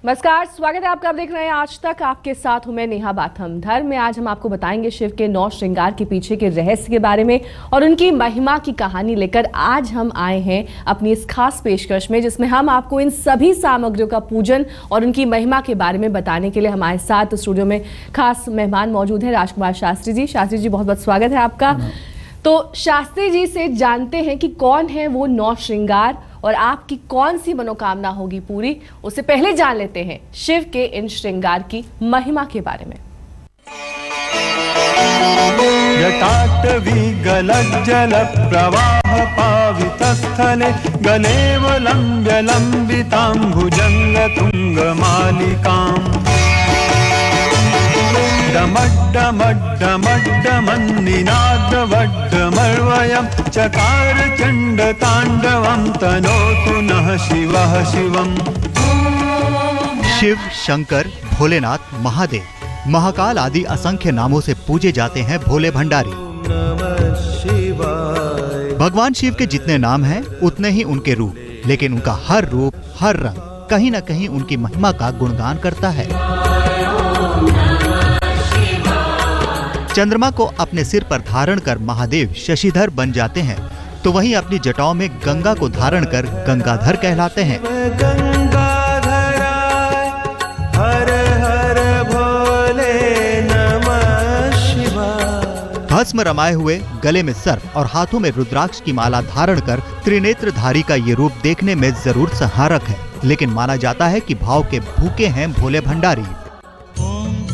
नमस्कार, स्वागत है आपका। आप देख रहे हैं आज तक। आपके साथ हूं मैं नेहा बाथम। धर्म में आज हम आपको बताएंगे शिव के 9 श्रृंगार के पीछे के रहस्य के बारे में और उनकी महिमा की कहानी लेकर आज हम आए हैं अपनी इस खास पेशकश में, जिसमें हम आपको इन सभी सामग्रियों का पूजन और उनकी महिमा के बारे में बताने के लिए हमारे साथ स्टूडियो में खास मेहमान मौजूद हैं, राजकुमार शास्त्री जी। शास्त्री जी, बहुत बहुत स्वागत है आपका। तो शास्त्री जी से जानते हैं कि कौन है वो 9 श्रृंगार और आपकी कौन सी मनोकामना होगी पूरी। उससे पहले जान लेते हैं शिव के इन श्रृंगार की महिमा के बारे में। जटाटवी गलज्जल प्रवाह पावितस्थले गलेवलम्ब्य लम्बितां भुजंग तुंग मालिकाम् डमड्डमड्डमड्डमन्निनादवड्डमर्वयं चकार चण्डताण्डवं तनोतु नः शिवः शिवम्। शिव, शंकर, भोलेनाथ, महादेव, महाकाल आदि असंख्य नामों से पूजे जाते हैं भोले भंडारी। भगवान शिव के जितने नाम हैं उतने ही उनके रूप, लेकिन उनका हर रूप, हर रंग कहीं न कहीं उनकी महिमा का गुणगान करता है। चंद्रमा को अपने सिर पर धारण कर महादेव शशिधर बन जाते हैं, तो वहीं अपनी जटाओं में गंगा को धारण कर गंगाधर कहलाते हैं। हर हर भोले नमः शिवाय। भस्म रमाए हुए, गले में सर्प और हाथों में रुद्राक्ष की माला धारण कर त्रिनेत्रधारी का ये रूप देखने में जरूर संहारक है, लेकिन माना जाता है कि भाव के भूखे हैं भोले भंडारी।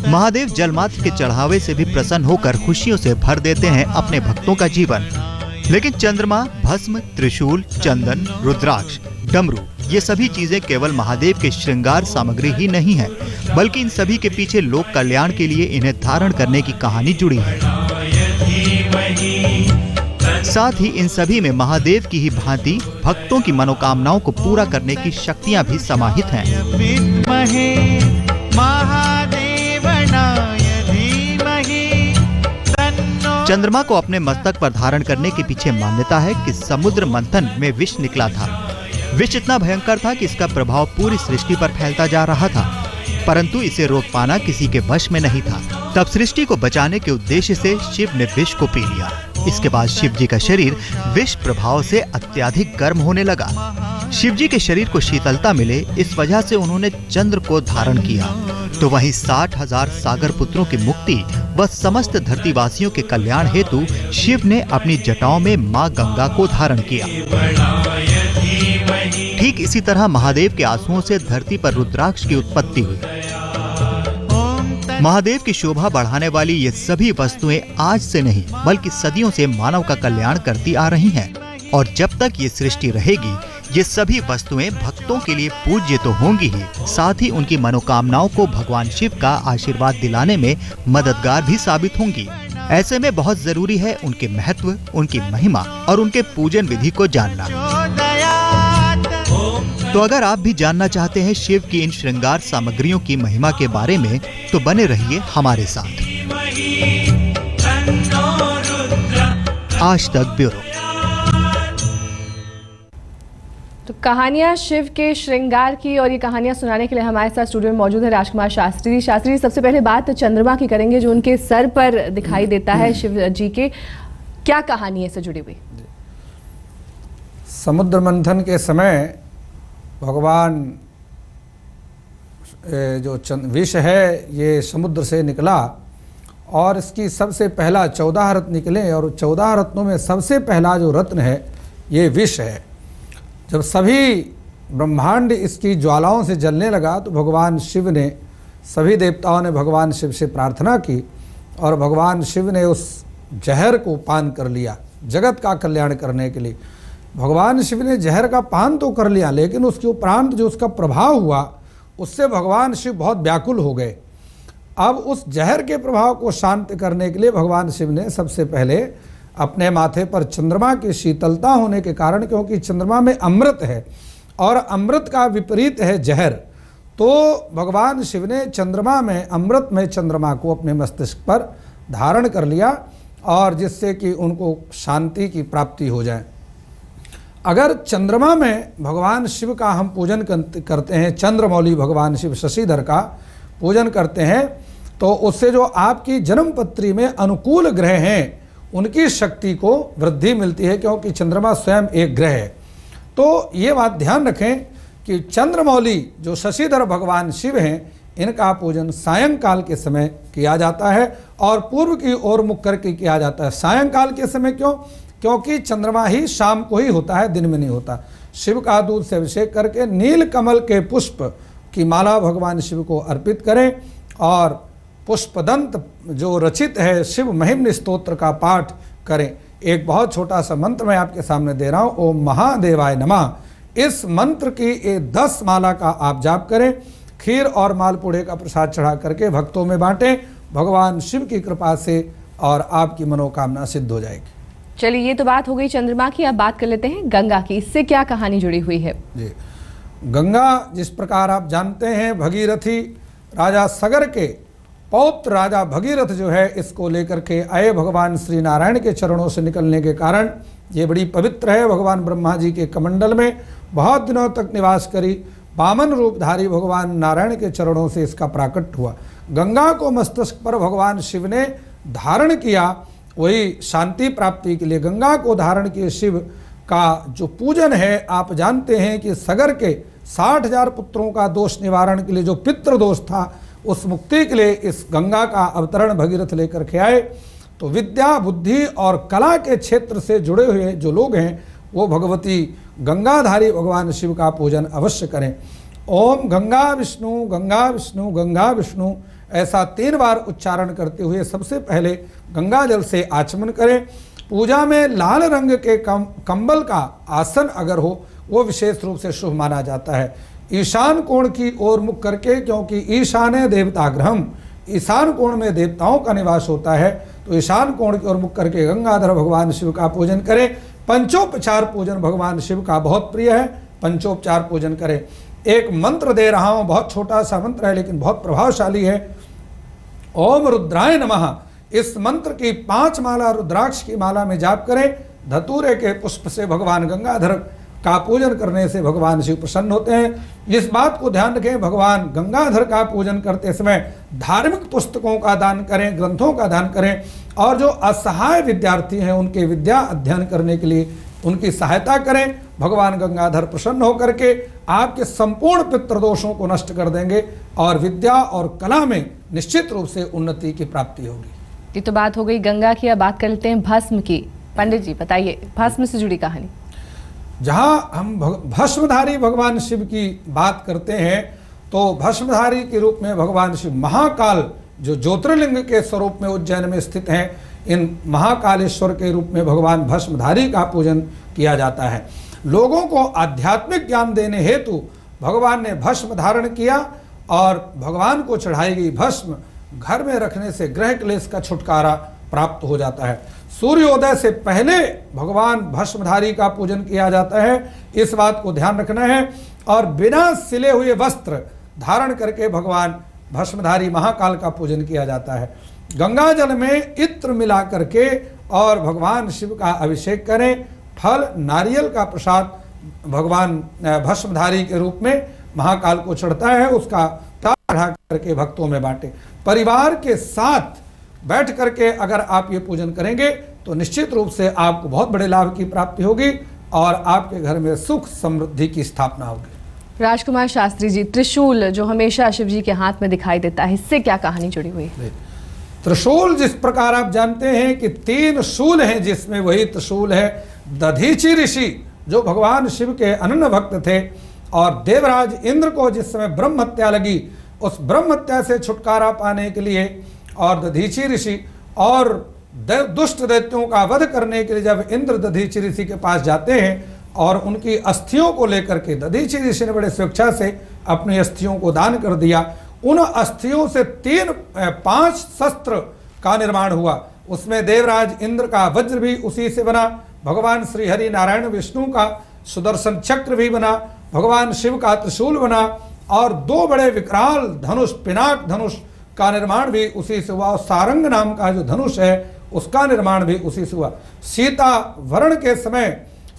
महादेव जलमात्र के चढ़ावे से भी प्रसन्न होकर खुशियों से भर देते हैं अपने भक्तों का जीवन। लेकिन चंद्रमा, भस्म, त्रिशूल, चंदन, रुद्राक्ष, डमरू, ये सभी चीजें केवल महादेव के श्रृंगार सामग्री ही नहीं है, बल्कि इन सभी के पीछे लोक कल्याण के लिए इन्हें धारण करने की कहानी जुड़ी है। साथ ही इन सभी में महादेव की ही भांति भक्तों की मनोकामनाओं को पूरा करने की शक्तियां भी समाहित हैं। चंद्रमा को अपने मस्तक पर धारण करने के पीछे मान्यता है कि समुद्र मंथन में विष निकला था। विष इतना भयंकर था कि इसका प्रभाव पूरी सृष्टि पर फैलता जा रहा था, परंतु इसे रोक पाना किसी के वश में नहीं था। तब सृष्टि को बचाने के उद्देश्य से शिव ने विष को पी लिया। इसके बाद शिव जी का शरीर विष प्रभाव से अत्यधिक गर्म होने लगा। शिव जी के शरीर को शीतलता मिले, इस वजह से उन्होंने चंद्र को धारण किया। तो वहीं 60,000 सागर पुत्रों की मुक्ति व समस्त धरतीवासियों के कल्याण हेतु शिव ने अपनी जटाओं में मां गंगा को धारण किया। ठीक इसी तरह महादेव के आंसुओं से धरती पर रुद्राक्ष की उत्पत्ति हुई। महादेव की शोभा बढ़ाने वाली ये सभी वस्तुएं आज से नहीं बल्कि सदियों से मानव का कल्याण करती आ रही हैं, और जब तक ये सृष्टि रहेगी ये सभी वस्तुएं भक्तों के लिए पूज्य तो होंगी ही, साथ ही उनकी मनोकामनाओं को भगवान शिव का आशीर्वाद दिलाने में मददगार भी साबित होंगी। ऐसे में बहुत जरूरी है उनके महत्व, उनकी महिमा और उनके पूजन विधि को जानना। तो अगर आप भी जानना चाहते हैं शिव की इन श्रृंगार सामग्रियों की महिमा के बारे में, तो बने रहिए हमारे साथ। आज तक ब्यूरो। तो कहानियां शिव के श्रृंगार की, और ये कहानियां सुनाने के लिए हमारे साथ स्टूडियो में मौजूद है राजकुमार शास्त्री जी। शास्त्री जी, सबसे पहले बात चंद्रमा की करेंगे जो उनके सर पर दिखाई देता है शिव जी के। क्या कहानी है इससे जुड़ी हुई? समुद्र मंथन के समय भगवान जो विष है ये समुद्र से निकला, और इसकी सबसे पहला 14 रत्न निकले, और 14 रत्नों में सबसे पहला जो रत्न है ये विष है। जब सभी ब्रह्मांड इसकी ज्वालाओं से जलने लगा तो भगवान शिव ने, सभी देवताओं ने भगवान शिव से प्रार्थना की, और भगवान शिव ने उस जहर को पान कर लिया जगत का कल्याण करने के लिए। भगवान शिव ने जहर का पान तो कर लिया, लेकिन उसके उपरांत जो उसका प्रभाव हुआ उससे भगवान शिव बहुत व्याकुल हो गए। अब उस जहर के प्रभाव को शांत करने के लिए भगवान शिव ने सबसे पहले अपने माथे पर चंद्रमा की शीतलता होने के कारण, क्योंकि चंद्रमा में अमृत है और अमृत का विपरीत है जहर, तो भगवान शिव ने चंद्रमा में, अमृत में चंद्रमा को अपने मस्तिष्क पर धारण कर लिया, और जिससे कि उनको शांति की प्राप्ति हो जाए। अगर चंद्रमा में भगवान शिव का हम पूजन करते हैं, चंद्रमौली भगवान शिव शशिधर का पूजन करते हैं, तो उससे जो आपकी जन्म पत्री में अनुकूल ग्रह हैं उनकी शक्ति को वृद्धि मिलती है, क्योंकि चंद्रमा स्वयं एक ग्रह है। तो ये बात ध्यान रखें कि चंद्रमौली जो शशिधर भगवान शिव हैं, इनका पूजन सायंकाल के समय किया जाता है और पूर्व की ओर मुख करके किया जाता है। सायंकाल के समय क्यों? क्योंकि चंद्रमा ही शाम को ही होता है, दिन में नहीं होता। शिव का दूध से अभिषेक करके नील कमल के पुष्प की माला भगवान शिव को अर्पित करें और पुष्पदंत जो रचित है शिव महिम्न स्तोत्र का पाठ करें। एक बहुत छोटा सा मंत्र मैं आपके सामने दे रहा हूँ, ओम महादेवाय नमः। इस मंत्र की 10 माला का आप जाप करें, खीर और मालपुड़े का प्रसाद चढ़ा करके भक्तों में बांटें, भगवान शिव की कृपा से और आपकी मनोकामना सिद्ध हो जाएगी। चलिए, ये तो बात हो गई चंद्रमा की। अब बात कर लेते हैं गंगा की। इससे क्या कहानी जुड़ी हुई है? जी, गंगा जिस प्रकार आप जानते हैं, भगीरथी राजा सगर के पौत्र राजा भगीरथ जो है, इसको लेकर के आए भगवान श्री नारायण के चरणों से निकलने के कारण ये बड़ी पवित्र है। भगवान ब्रह्मा जी के कमंडल में बहुत दिनों तक निवास करी, वामन रूपधारी भगवान नारायण के चरणों से इसका प्राकट हुआ। गंगा को मस्तक पर भगवान शिव ने धारण किया, वही शांति प्राप्ति के लिए गंगा को धारण किए शिव का जो पूजन है, आप जानते हैं कि सगर के 60,000 पुत्रों का दोष निवारण के लिए जो पितृ दोष था, उस मुक्ति के लिए इस गंगा का अवतरण भगीरथ लेकर के आए। तो विद्या, बुद्धि और कला के क्षेत्र से जुड़े हुए जो लोग हैं, वो भगवती गंगाधारी भगवान शिव का पूजन अवश्य करें। ओम गंगा विष्णु गंगा विष्णु गंगा विष्णु, ऐसा 3 बार उच्चारण करते हुए सबसे पहले गंगा जल से आचमन करें। पूजा में लाल रंग के कंबल का आसन अगर हो, वो विशेष रूप से शुभ माना जाता है। ईशान कोण की ओर मुख करके, क्योंकि ईशान है देवता गृहम, ईशान कोण में देवताओं का निवास होता है, तो ईशान कोण की ओर मुख करके गंगाधर भगवान शिव का पूजन करें। पंचोपचार पूजन भगवान शिव का बहुत प्रिय है, पंचोपचार पूजन करें। एक मंत्र दे रहा हूं, बहुत छोटा सा मंत्र है लेकिन बहुत प्रभावशाली है। ओम रुद्राय नमः, इस मंत्र की 5 माला रुद्राक्ष की माला में जाप करें। धतूरे के पुष्प से भगवान गंगाधर का पूजन करने से भगवान शिव प्रसन्न होते हैं। इस बात को ध्यान रखें, भगवान गंगाधर का पूजन करते समय धार्मिक पुस्तकों का दान करें, ग्रंथों का दान करें, और जो असहाय विद्यार्थी हैं उनके विद्या अध्ययन करने के लिए उनकी सहायता करें। भगवान गंगाधर प्रसन्न होकर के आपके संपूर्ण पितृदोषों को नष्ट कर देंगे और विद्या और कला में निश्चित रूप से उन्नति की प्राप्ति होगी। ये तो बात हो गई गंगा की। अब बात कर लेते हैं भस्म की। पंडित जी बताइए, भस्म से जुड़ी कहानी। जहाँ हम भस्मधारी भगवान शिव की बात करते हैं, तो भस्मधारी के रूप में भगवान शिव महाकाल जो ज्योतिर्लिंग के स्वरूप में उज्जैन में स्थित हैं, इन महाकालेश्वर के रूप में भगवान भस्मधारी का पूजन किया जाता है। लोगों को आध्यात्मिक ज्ञान देने हेतु भगवान ने भस्म धारण किया और भगवान को चढ़ाई गई भस्म घर में रखने से ग्रह क्लेश का छुटकारा प्राप्त हो जाता है। सूर्योदय से पहले भगवान भस्मधारी का पूजन किया जाता है, इस बात को ध्यान रखना है। और बिना सिले हुए वस्त्र धारण करके भगवान भस्मधारी महाकाल का पूजन किया जाता है। गंगा जल में इत्र मिला करके और भगवान शिव का अभिषेक करें। फल नारियल का प्रसाद भगवान भस्मधारी के रूप में महाकाल को चढ़ता है, उसका चढ़ा करके भक्तों में बांटे। परिवार के साथ बैठ करके अगर आप ये पूजन करेंगे तो निश्चित रूप से आपको बहुत बड़े लाभ की प्राप्ति होगी और आपके घर में सुख समृद्धि की स्थापना होगी। राजकुमार शास्त्री जी, त्रिशूल जो हमेशा शिव जी के हाथ में दिखाई देता है, इससे क्या कहानी जुड़ी हुई है? त्रिशूल जिस प्रकार आप जानते हैं कि 3 शूल हैं, जिसमें वही त्रिशूल है। दधीचि ऋषि जो भगवान शिव के अनन्य भक्त थे और देवराज इंद्र को जिस समय ब्रह्म हत्या लगी, उस ब्रह्म हत्या से छुटकारा पाने के लिए और दधीचि ऋषि और दुष्ट दैत्यों का वध करने के लिए जब इंद्र दधीचि ऋषि के पास जाते हैं और उनकी अस्थियों को लेकर के, दधीचि ऋषि ने बड़े स्वेच्छा से अपनी अस्थियों को दान कर दिया। उन अस्थियों से 5 शस्त्र का निर्माण हुआ। उसमें देवराज इंद्र का वज्र भी उसी से बना, भगवान श्री हरि नारायण विष्णु का सुदर्शन चक्र भी बना, भगवान शिव का त्रिशूल बना और 2 बड़े विकराल धनुष, पिनाक धनुष का निर्माण भी उसी से हुआ। और सारंग नाम का जो धनुष है उसका निर्माण भी उसी से हुआ। सीता वरण के समय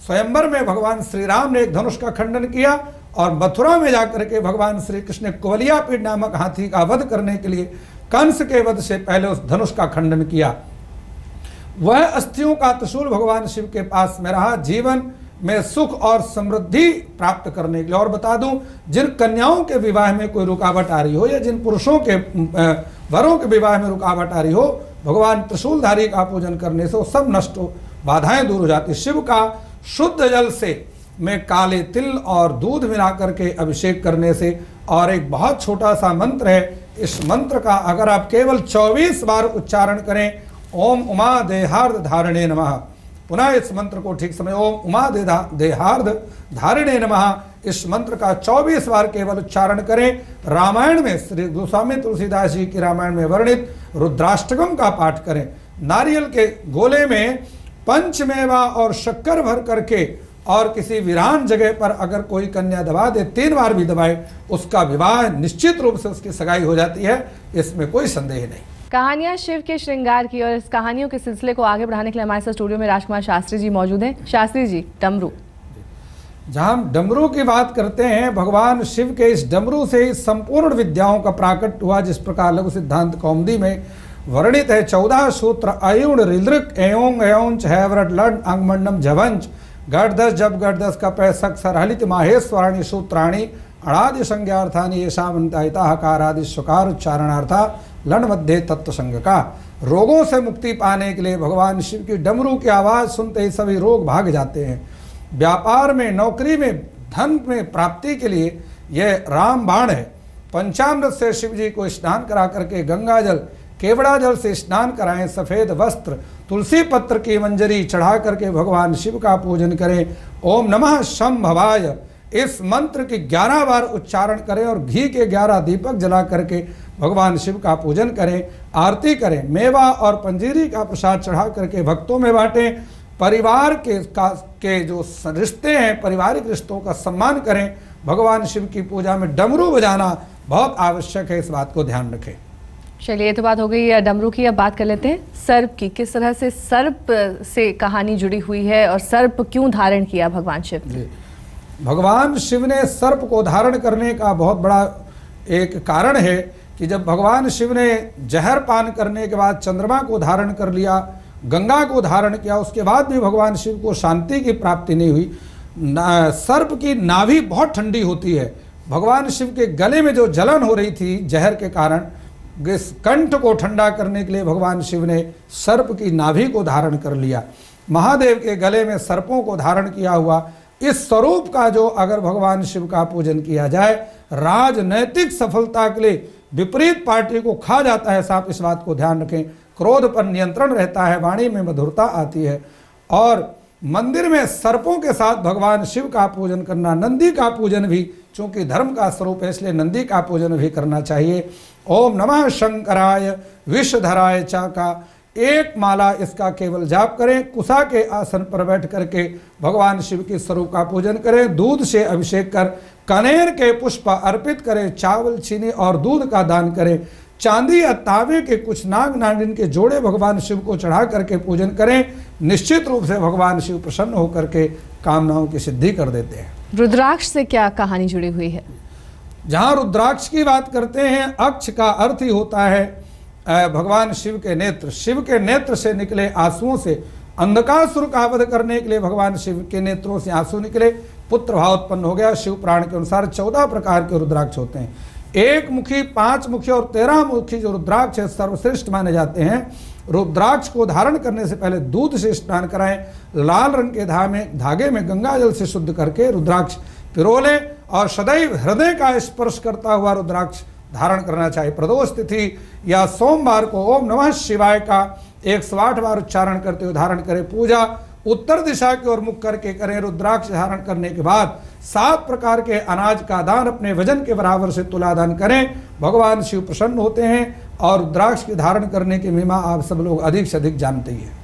स्वयंवर में भगवान श्री राम ने एक धनुष का खंडन किया और मथुरा में जाकर के भगवान श्री कृष्ण ने कुवलियापीठ नामक हाथी का वध करने के लिए कंस के वध से पहले उस धनुष का खंडन किया। वह अस्थियों का त्रिशूल भगवान शिव के पास में रहा जीवन में सुख और समृद्धि प्राप्त करने के लिए। और बता दूं, जिन कन्याओं के विवाह में कोई रुकावट आ रही हो या जिन पुरुषों के वरों के विवाह में रुकावट आ रही हो, भगवान त्रिशूलधारी का पूजन करने से वो सब नष्ट हो, बाधाएं दूर हो जाती। शिव का शुद्ध जल से में काले तिल और दूध मिला करके अभिषेक करने से, और एक बहुत छोटा सा मंत्र है, इस मंत्र का अगर आप केवल 24 बार उच्चारण करें, ओम उमा देहार्द धारणे नमः, पुनः इस मंत्र को ठीक समय, ओम उमा देहार्द धारणे नमः, इस मंत्र का 24 बार केवल उच्चारण करें। रामायण में श्री गोस्वामी तुलसीदास जी की रामायण में वर्णित रुद्राष्टकम का पाठ करें। नारियल के गोले में पंचमेवा और शक्कर भर करके और किसी वीरान जगह पर अगर कोई कन्या दबा दे, 3 बार भी दबाए, उसका विवाह निश्चित रूप से उसकी सगाई हो जाती है, इसमें कोई संदेह नहीं। कहानियां शिव के श्रृंगार की, और इस कहानियों के सिलसिले को आगे बढ़ाने के लिए हमारे साथ स्टूडियो में राजकुमार शास्त्री जी मौजूद हैं। शास्त्री जी, डमरू, जहाँ हम डमरू की बात करते हैं, भगवान शिव के इस डमरू से ही संपूर्ण विद्याओं का प्राकट हुआ, जिस प्रकार लघु सिद्धांत कौमुदी में वर्णित है। 14 सूत्र अयुण ऋदृक एयोंग एयोंच हैवरट लड अंगमंडम जवंच गढ़दस जब गढ़दस का पैसक सरहलित माहेश्वराणी सूत्राणी अणादि संज्ञार्थानि येषामन्तायिता कारादि स्वकार उच्चारणार्था लन मध्य तत्व संग का। रोगों से मुक्ति पाने के लिए भगवान शिव की डमरू की आवाज़ सुनते ही सभी रोग भाग जाते हैं। व्यापार में, नौकरी में, धन में प्राप्ति के लिए यह रामबाण है। पंचामृत से शिव जी को स्नान करा करके, गंगा जल केवड़ा जल से स्नान कराएं, सफ़ेद वस्त्र तुलसी पत्र की मंजरी चढ़ा करके भगवान शिव का पूजन करें। ओम नमः शंभवाय, इस मंत्र की 11 बार उच्चारण करें और घी के 11 दीपक जला करके भगवान शिव का पूजन करें, आरती करें। मेवा और पंजीरी का प्रसाद चढ़ा करके भक्तों में बांटें। परिवार के जो रिश्ते हैं, पारिवारिक रिश्तों का सम्मान करें। भगवान शिव की पूजा में डमरू बजाना बहुत आवश्यक है, इस बात को ध्यान रखें। चलिए, ये तो बात हो गई डमरू की। अब बात कर लेते हैं सर्प की। किस तरह से सर्प से कहानी जुड़ी हुई है और सर्प क्यों धारण किया भगवान शिव ने? भगवान शिव ने सर्प को धारण करने का बहुत बड़ा एक कारण है कि जब भगवान शिव ने जहर पान करने के बाद चंद्रमा को धारण कर लिया, गंगा को धारण किया, उसके बाद भी भगवान शिव को शांति की प्राप्ति नहीं हुई। सर्प की नाभि बहुत ठंडी होती है। भगवान शिव के गले में जो जलन हो रही थी जहर के कारण, इस कंठ को ठंडा करने के लिए भगवान शिव ने सर्प की नाभि को धारण कर लिया। महादेव के गले में सर्पों को धारण किया हुआ इस स्वरूप का जो अगर भगवान शिव का पूजन किया जाए, राजनैतिक सफलता के लिए विपरीत पार्टी को खा जाता है। साफ इस बात को ध्यान रखें। क्रोध पर नियंत्रण रहता है, वाणी में मधुरता आती है। और मंदिर में सर्पों के साथ भगवान शिव का पूजन करना, नंदी का पूजन भी चूंकि धर्म का स्वरूप है इसलिए नंदी का पूजन भी करना चाहिए। ओम नमः शंकराय विषधराय चा का एक माला इसका केवल जाप करें। कुशा के आसन पर बैठ करके भगवान शिव के स्वरूप का पूजन करें। दूध से अभिषेक कर कनेर के पुष्प अर्पित करें। चावल, चीनी और दूध का दान करें। चांदी या तांबे के कुछ नाग नागिन के जोड़े भगवान शिव को चढ़ा करके पूजन करें। निश्चित रूप से भगवान शिव प्रसन्न होकर के कामनाओं की सिद्धि कर देते हैं। रुद्राक्ष से क्या कहानी जुड़ी हुई है? जहाँ रुद्राक्ष की बात करते हैं, अक्ष का अर्थ ही होता है भगवान शिव के नेत्र। शिव के नेत्र से निकले आंसुओं से अंधकासुर का वध करने के लिए भगवान शिव के नेत्रों से आंसू निकले, पुत्र भाव उत्पन्न हो गया। शिव पुराण के अनुसार 14 प्रकार के रुद्राक्ष होते हैं। 1 मुखी, 5 मुखी और 13 मुखी जो रुद्राक्ष है सर्वश्रेष्ठ माने जाते हैं। रुद्राक्ष को धारण करने से पहले दूध से स्नान कराएं। लाल रंग के धागे में गंगा जल से शुद्ध करके रुद्राक्ष पिरो लें और सदैव हृदय का स्पर्श करता हुआ रुद्राक्ष धारण करना चाहिए। प्रदोष तिथि या सोमवार को ओम नमः शिवाय का 108 बार उच्चारण करते हुए धारण करें। पूजा उत्तर दिशा की ओर मुख करके करें। रुद्राक्ष धारण करने के बाद 7 प्रकार के अनाज का दान अपने वजन के बराबर से तुला दान करें। भगवान शिव प्रसन्न होते हैं और रुद्राक्ष की धारण करने की महिमा आप सब लोग अधिक से अधिक जानते ही हैं।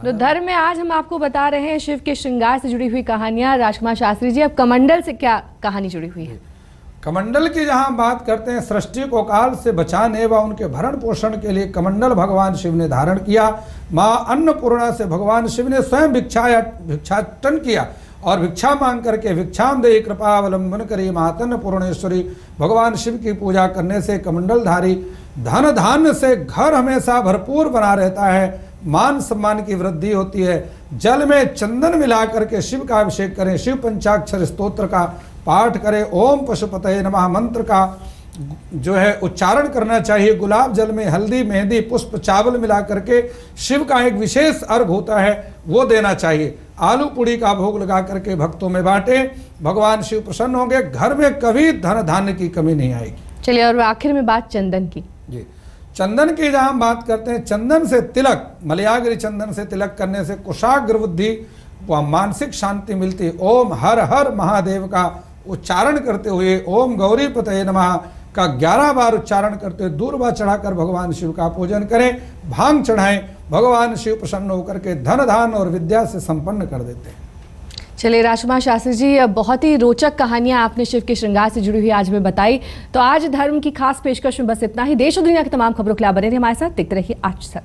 तो धर्म में आज हम आपको बता रहे हैं शिव के श्रृंगार से जुड़ी हुई कहानियां। राजकुमार शास्त्री जी, अब कमंडल से क्या कहानी जुड़ी हुई है? कमंडल की जहाँ हम बात करते हैं, सृष्टि को काल से बचाने व उनके भरण पोषण के लिए कमंडल भगवान शिव ने धारण किया। माँ अन्नपूर्णा से भगवान शिव ने स्वयं भिक्षाटन किया और भिक्षा मांग करके भिक्षाम देहि कृपा अवलंबन करी मातन्न पूर्णेश्वरी। भगवान शिव की पूजा करने से कमंडलधारी धन धान्य से घर हमेशा भरपूर बना रहता है, मान सम्मान की वृद्धि होती है। जल में चंदन मिला करके शिव का अभिषेक करें, शिव पंचाक्षर स्तोत्र का पाठ करें, ओम पशुपतये नमः मंत्र का जो है उच्चारण करना चाहिए। गुलाब जल में हल्दी, मेहंदी, पुष्प, चावल मिला करके शिव का एक विशेष अर्घ होता है वो देना चाहिए। आलू पूड़ी का भोग लगा करके भक्तों में बांटे, भगवान शिव प्रसन्न होंगे, घर में कभी धन धान्य की कमी नहीं आएगी। चलिए, और आखिर में बात चंदन की। जी, चंदन की जहाँ हम बात करते हैं, चंदन से तिलक, मलयागिरी चंदन से तिलक करने से कुशाग्र बुद्धि व मानसिक शांति मिलती। ओम हर हर महादेव का उच्चारण करते हुए, ओम गौरी पतये नमः का 11 बार उच्चारण करते हुए दूर्वा चढ़ाकर भगवान शिव का पूजन करें, भांग चढ़ाएं। भगवान शिव प्रसन्न होकर के धन धान और विद्या से संपन्न कर देते हैं। चलिए राजकुमार शास्त्री जी, बहुत ही रोचक कहानियां आपने शिव के श्रृंगार से जुड़ी हुई आज में बताई। तो आज धर्म की खास पेशकश में बस इतना ही। देश और दुनिया की तमाम खबरों के लिए बने रहिए हमारे साथ, देखते रहिए आज तक।